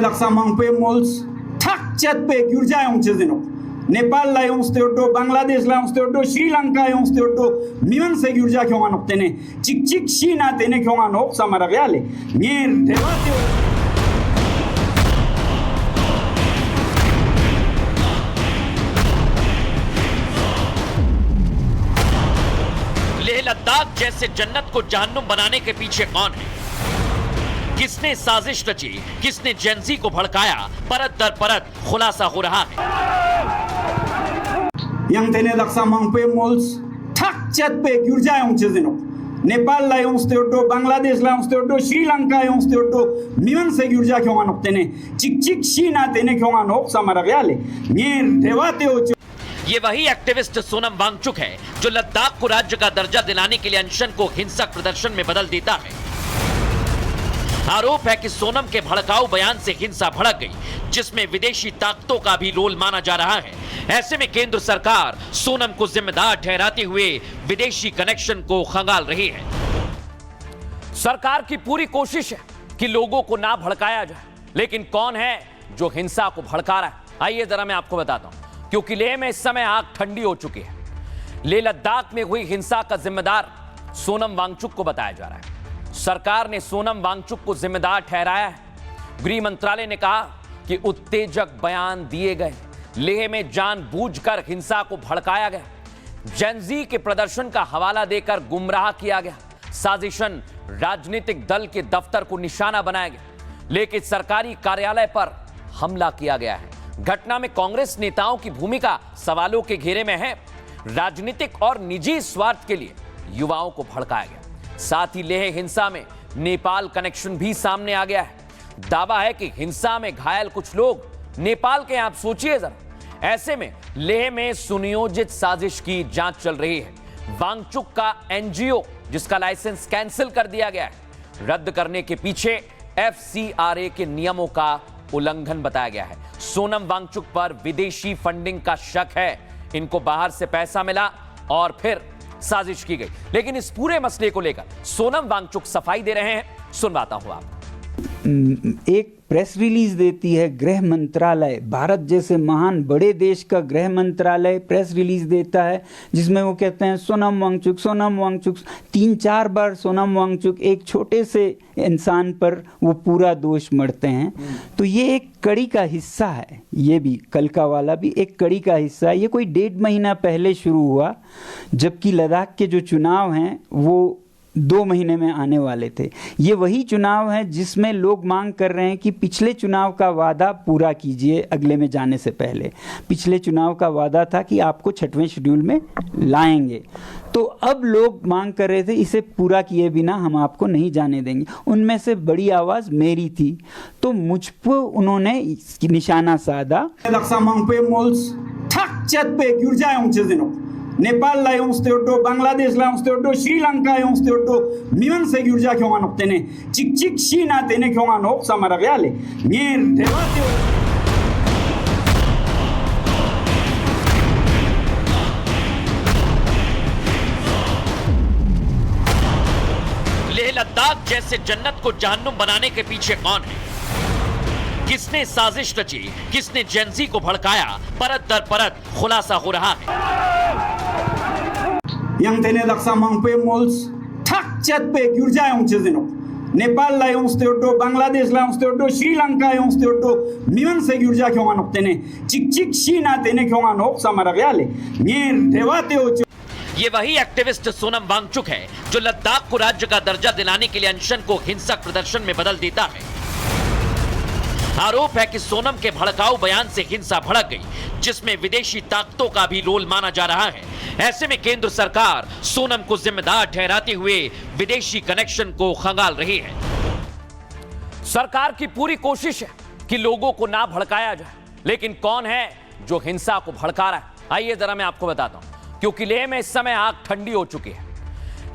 daksa mangpe mols thak chat pe gyurja yong chezeno Nepal la yong steoto Bangladesh la yong steoto Sri Lanka yong steoto miwan se gyurja kyong anok tene chik chik shina tene kyong anok samara reale nyer devate Leh Ladakh जैसे जन्नत को जहन्नुम बनाने के पीछे कौन है? किसने साजिश रची? किसने जेंजी को भड़काया? परत दर परत खुलासा हो रहा है। yang tene daksa mangpe mols thak chat pe gyurja yong chezeno Nepal la yong steoto Bangladesh la yong steoto Sri Lanka yong steoto miwan se gyurja kyong anok tene chik chik shina tene kyong anok samara reale nyer devate o ये वही activist Sonam Wangchuck है जो लद्दाख को राज्य का दर्जा दिलाने के लिए अनशन को हिंसक प्रदर्शन में बदल देता है। आरोप है कि सोनम के भड़काऊ बयान से हिंसा भड़क गई, जिसमें विदेशी ताकतों का भी रोल माना जा रहा है। ऐसे में केंद्र सरकार सोनम को जिम्मेदार ठहराते हुए विदेशी कनेक्शन को खंगाल रही है। सरकार की पूरी कोशिश है कि लोगों को ना भड़काया जाए, लेकिन कौन है जो हिंसा को भड़का रहा है? आइए जरा मैं आपको बताता हूं, क्योंकि लेह में इस समय आग ठंडी हो चुकी है। लेह लद्दाख में हुई हिंसा का जिम्मेदार सोनम वांगचुक को बताया जा रहा है। सरकार ने सोनम वांगचुक को जिम्मेदार ठहराया है। गृह मंत्रालय ने कहा कि उत्तेजक बयान दिए गए, लेह में जानबूझकर हिंसा को भड़काया गया, जेंजी के प्रदर्शन का हवाला देकर गुमराह किया गया, साजिशन राजनीतिक दल के दफ्तर को निशाना बनाया गया, लेकिन सरकारी कार्यालय पर हमला किया गया है। घटना में कांग्रेस नेताओं की भूमिका सवालों के घेरे में है। राजनीतिक और निजी स्वार्थ के लिए युवाओं को भड़काया गया। साथ ही लेह हिंसा में नेपाल कनेक्शन भी सामने आ गया है। दावा है कि हिंसा में घायल कुछ लोग नेपाल के हैं। आप सोचिए जरा, ऐसे में लेह में सुनियोजित साजिश की जांच चल रही है। वांगचुक का एनजीओ जिसका लाइसेंस कैंसिल कर दिया गया है, रद्द करने के पीछे एफसीआरए के नियमों का उल्लंघन बताया गया है। सोनम वांगचुक पर विदेशी फंडिंग का शक है। इनको बाहर से पैसा मिला और फिर साजिश की गई। लेकिन इस पूरे मसले को लेकर सोनम वांगचुक सफाई दे रहे हैं, सुनवाता हूं आपको। एक प्रेस रिलीज देती है गृह मंत्रालय, भारत जैसे महान बड़े देश का गृह मंत्रालय प्रेस रिलीज देता है, जिसमें वो कहते हैं सोनम वांगचुक 3-4 बार सोनम वांगचुक, एक छोटे से इंसान पर वो पूरा दोष मढ़ते हैं। तो ये एक कड़ी का हिस्सा है। ये भी कल का वाला भी एक कड़ी का हिस्सा है। ये कोई 1.5 महीना पहले शुरू हुआ, जबकि लद्दाख के जो चुनाव हैं वो 2 महीने में आने वाले थे। ये वही चुनाव है जिसमें लोग मांग कर रहे हैं कि पिछले चुनाव का वादा पूरा कीजिए अगले में जाने से पहले। पिछले चुनाव का वादा था कि आपको 6वें शेड्यूल में लाएंगे, तो अब लोग मांग कर रहे थे इसे पूरा किए बिना हम आपको नहीं जाने देंगे। उनमें से बड़ी आवाज़ मेरी थी, तो मुझ पर उन्होंने निशाना साधा। Nepal la yong steoto Bangladesh la yong steoto Sri Lanka yong steoto miwan se gyurja kyong anok tene chik chik shina tene kyong anok samara reale nyer devate Leh Ladakh जैसे जन्नत को जहन्नुम बनाने के पीछे कौन है? किसने साजिश रची? किसने जेंजी को भड़काया? परत दर परत खुलासा हो रहा है। yang tene daksa mangpe mols thak chat pe gyurja yong chezeno Nepal la yong steoto Bangladesh la yong steoto Sri Lanka yong steoto miwan se gyurja kyong anok tene chik chik shina tene kyong anok samara reale nyer devate o ये वही activist Sonam Wangchuck है जो लद्दाख को राज्य का दर्जा दिलाने के लिए अनशन को हिंसक प्रदर्शन में बदल देता है। आरोप है कि सोनम के भड़काऊ बयान से हिंसा भड़क गई, जिसमें विदेशी ताकतों का भी रोल माना जा रहा है। ऐसे में केंद्र सरकार सोनम को जिम्मेदार ठहराते हुए विदेशी कनेक्शन को खंगाल रही है। सरकार की पूरी कोशिश है कि लोगों को ना भड़काया जाए, लेकिन कौन है जो हिंसा को भड़का रहा है? आइए जरा मैं आपको बताता हूं, क्योंकि लेह में इस समय आग ठंडी हो चुकी है।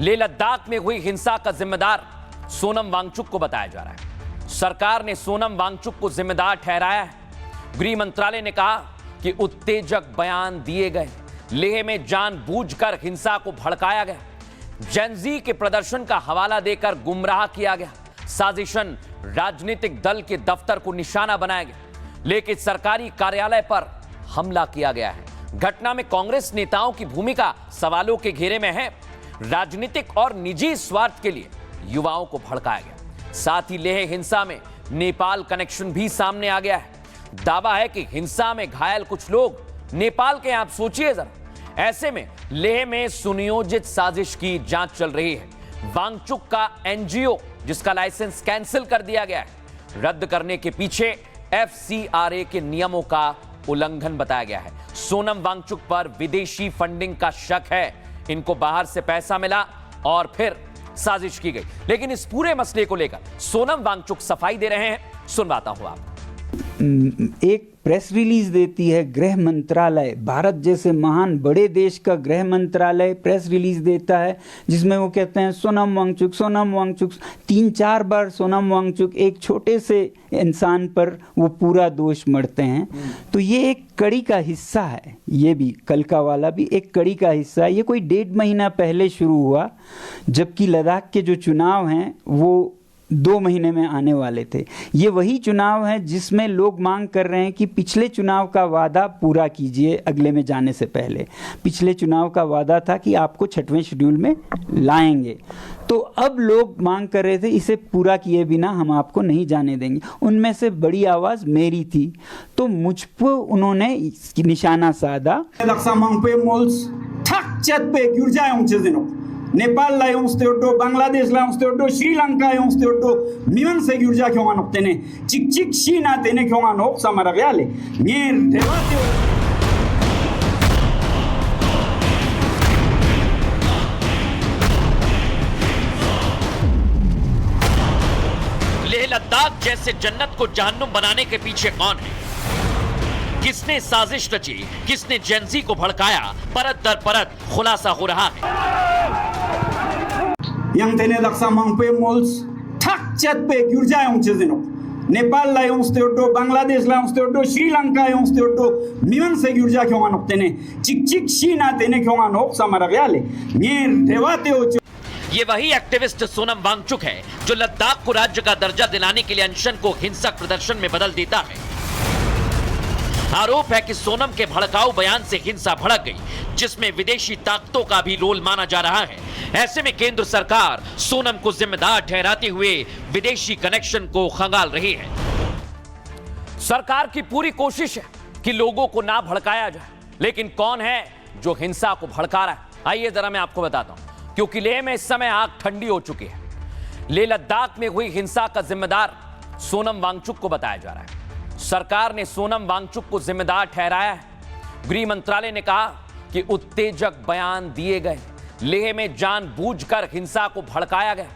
लेह लद्दाख में हुई हिंसा का जिम्मेदार सोनम वांगचुक को बताया जा रहा है। सरकार ने सोनम वांगचुक को जिम्मेदार ठहराया है। गृह मंत्रालय ने कहा कि उत्तेजक बयान दिए गए, लेह में जानबूझकर हिंसा को भड़काया गया, जेंजी के प्रदर्शन का हवाला देकर गुमराह किया गया, साजिशन राजनीतिक दल के दफ्तर को निशाना बनाया गया, लेकिन सरकारी कार्यालय पर हमला किया गया है। घटना में कांग्रेस नेताओं की भूमिका सवालों के घेरे में है। राजनीतिक और निजी स्वार्थ के लिए युवाओं को भड़काया गया। साथ ही लेह हिंसा में नेपाल कनेक्शन भी सामने आ गया है। दावा है कि हिंसा में घायल कुछ लोग नेपाल के हैं। आप सोचिए जरा, ऐसे में लेह में सुनियोजित साजिश की जांच चल रही है। वांगचुक का एनजीओ जिसका लाइसेंस कैंसिल कर दिया गया है, रद्द करने के पीछे FCRA के नियमों का उल्लंघन बताया गया है। सोनम वांगचुक पर विदेशी फंडिंग का शक है। इनको बाहर से पैसा मिला और फिर साजिश की गई। लेकिन इस पूरे मसले को लेकर सोनम वांगचुक सफाई दे रहे हैं। सुनवाता हूं आप। एक प्रेस रिलीज देती है गृह मंत्रालय, भारत जैसे महान बड़े देश का गृह मंत्रालय प्रेस रिलीज देता है जिसमें वो कहते हैं सोनम वांगचुक, सोनम वांगचुक। 3-4 बार सोनम वांगचुक एक छोटे से इंसान पर वो पूरा दोष मढ़ते हैं। तो ये एक कड़ी का हिस्सा है। ये भी कल का वाला भी एक कड़ी का हिस्सा है। ये कोई 1.5 महीना पहले शुरू हुआ, जबकि लद्दाख के जो चुनाव हैं वो 2 महीने में आने वाले थे। ये वही चुनाव है जिसमें लोग मांग कर रहे हैं कि पिछले चुनाव का वादा पूरा कीजिए अगले में जाने से पहले। पिछले चुनाव का वादा था कि आपको 6वें शेड्यूल में लाएंगे। तो अब लोग मांग कर रहे थे इसे पूरा किए बिना हम आपको नहीं जाने देंगे। उनमें से बड़ी आवाज़ मेरी थी, तो मुझ पर उन्होंने निशाना साधा। नेपाललाई उस्ते ओटो, बांग्लादेशलाई उस्ते ओटो, श्रीलंका उस्ते ओटो, मिवन से गिरजा क्यों नोक्तेने, चिक चिक शीना तेने क्यों नोक समरा गयाले, ये देवाते लेह लद्दाख जैसे जन्नत को जहन्नुम बनाने के पीछे कौन है? किसने साजिश रची? किसने जेंजी को भड़काया? परत दर परत खुलासा हो रहा है। yang tene daksa mangpe mols thak chat pe gyurja yong chezeno Nepal la yong ste oto, Bangladesh la yong ste oto, Sri Lanka yong ste oto, miwan se gyurja kyong anok tene chik chik shina tene kyong anok samara gale ye devate o। ये वही activist Sonam Wangchuck है जो लद्दाख को राज्य का दर्जा दिलाने के लिए अनशन को हिंसक प्रदर्शन में बदल देता है। आरोप है कि सोनम के भड़काऊ बयान से हिंसा भड़क गई, जिसमें विदेशी ताकतों का भी रोल माना जा रहा है। ऐसे में केंद्र सरकार सोनम को जिम्मेदार ठहराते हुए विदेशी कनेक्शन को खंगाल रही है। सरकार की पूरी कोशिश है कि लोगों को ना भड़काया जाए, लेकिन कौन है जो हिंसा को भड़का रहा है? आइए जरा मैं आपको बताता हूं, क्योंकि लेह में इस समय आग ठंडी हो चुकी है। लेह लद्दाख में हुई हिंसा का जिम्मेदार सोनम वांगचुक को बताया जा रहा है। सरकार ने सोनम वांगचुक को जिम्मेदार ठहराया है। गृह मंत्रालय ने कहा कि उत्तेजक बयान दिए गए, लेह में जानबूझकर हिंसा को भड़काया गया,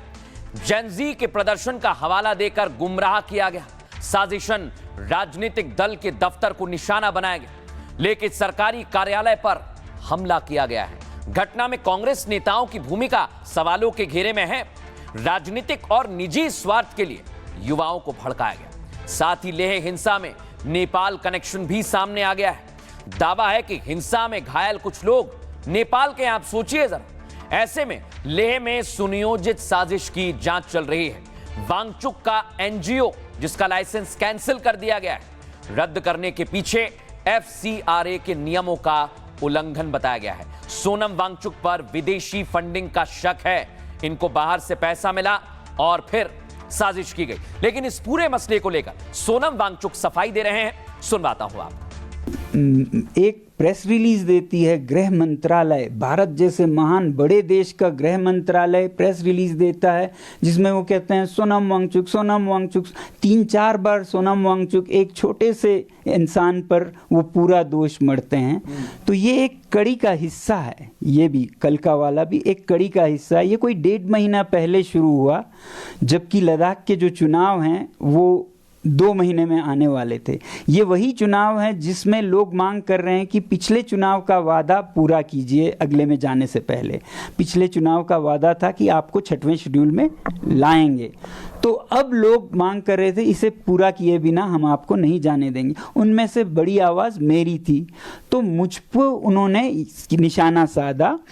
जेंजी के प्रदर्शन का हवाला देकर गुमराह किया गया, साजिशन राजनीतिक दल के दफ्तर को निशाना बनाया गया, लेकिन सरकारी कार्यालय पर हमला किया गया है। घटना में कांग्रेस नेताओं की भूमिका सवालों के घेरे में है। राजनीतिक और निजी स्वार्थ के लिए युवाओं को भड़काया गया। साथ ही लेह हिंसा में नेपाल कनेक्शन भी सामने आ गया है। दावा है कि हिंसा में घायल कुछ लोग नेपाल के हैं। आप सोचिए जरा, ऐसे में लेह में सुनियोजित साजिश की जांच चल रही है। वांगचुक का एनजीओ जिसका लाइसेंस कैंसिल कर दिया गया है, रद्द करने के पीछे FCRA के नियमों का उल्लंघन बताया गया है। सोनम वांगचुक पर विदेशी फंडिंग का शक है। इनको बाहर से पैसा मिला और फिर साजिश की गई। लेकिन इस पूरे मसले को लेकर सोनम वांगचुक सफाई दे रहे हैं। सुनवाता हूं आप। एक प्रेस रिलीज देती है गृह मंत्रालय, भारत जैसे महान बड़े देश का गृह मंत्रालय प्रेस रिलीज देता है जिसमें वो कहते हैं सोनम वांगचुक, सोनम वांगचुक। 3-4 बार सोनम वांगचुक एक छोटे से इंसान पर वो पूरा दोष मढ़ते हैं। तो ये एक कड़ी का हिस्सा है। ये भी कल का वाला भी एक कड़ी का हिस्सा है। ये कोई 1.5 महीना पहले शुरू हुआ, जबकि लद्दाख के जो चुनाव हैं वो 2 महीने में आने वाले थे। ये वही चुनाव है जिसमें लोग मांग कर रहे हैं कि पिछले चुनाव का वादा पूरा कीजिए अगले में जाने से पहले। पिछले चुनाव का वादा था कि आपको 6वें शेड्यूल में लाएंगे। तो अब लोग मांग कर रहे थे इसे पूरा किए बिना हम आपको नहीं जाने देंगे। उनमें से बड़ी आवाज़ मेरी थी, तो मुझ पर उन्होंने निशाना साधा